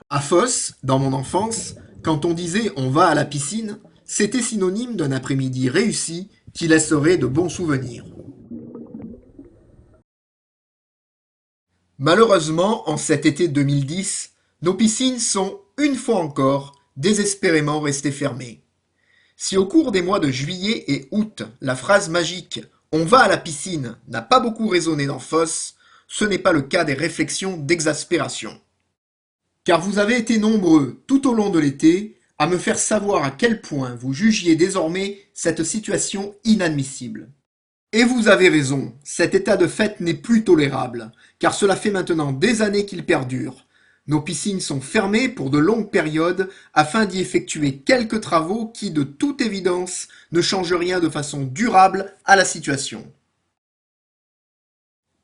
À Fos, dans mon enfance, quand on disait on va à la piscine, c'était synonyme d'un après-midi réussi qui laisserait de bons souvenirs. Malheureusement, en cet été 2010, nos piscines sont, une fois encore, désespérément restées fermées. Si au cours des mois de juillet et août, la phrase magique on va à la piscine n'a pas beaucoup résonné dans Fos, ce n'est pas le cas des réflexions d'exaspération. Car vous avez été nombreux tout au long de l'été à me faire savoir à quel point vous jugiez désormais cette situation inadmissible. Et vous avez raison, cet état de fait n'est plus tolérable, car cela fait maintenant des années qu'il perdure. Nos piscines sont fermées pour de longues périodes afin d'y effectuer quelques travaux qui, de toute évidence, ne changent rien de façon durable à la situation.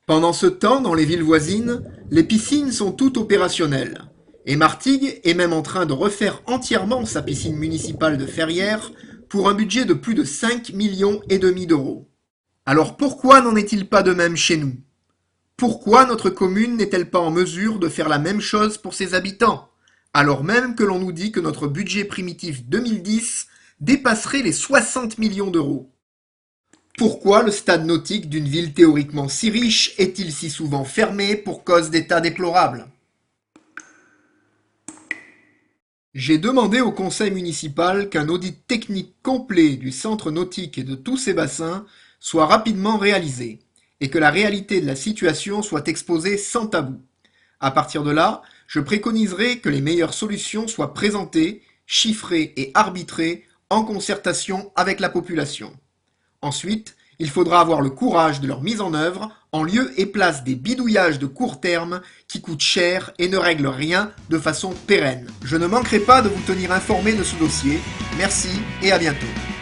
Pendant ce temps, dans les villes voisines, les piscines sont toutes opérationnelles. Et Martigues est même en train de refaire entièrement sa piscine municipale de Ferrières pour un budget de plus de 5,5 millions d'euros. Alors pourquoi n'en est-il pas de même chez nous? Pourquoi notre commune n'est-elle pas en mesure de faire la même chose pour ses habitants, alors même que l'on nous dit que notre budget primitif 2010 dépasserait les 60 millions d'euros? Pourquoi le stade nautique d'une ville théoriquement si riche est-il si souvent fermé pour cause d'état déplorable? J'ai demandé au conseil municipal qu'un audit technique complet du centre nautique et de tous ses bassins soit rapidement réalisé, et que la réalité de la situation soit exposée sans tabou. À partir de là, je préconiserai que les meilleures solutions soient présentées, chiffrées et arbitrées en concertation avec la population. Ensuite, il faudra avoir le courage de leur mise en œuvre en lieu et place des bidouillages de court terme qui coûtent cher et ne règlent rien de façon pérenne. Je ne manquerai pas de vous tenir informé de ce dossier. Merci et à bientôt.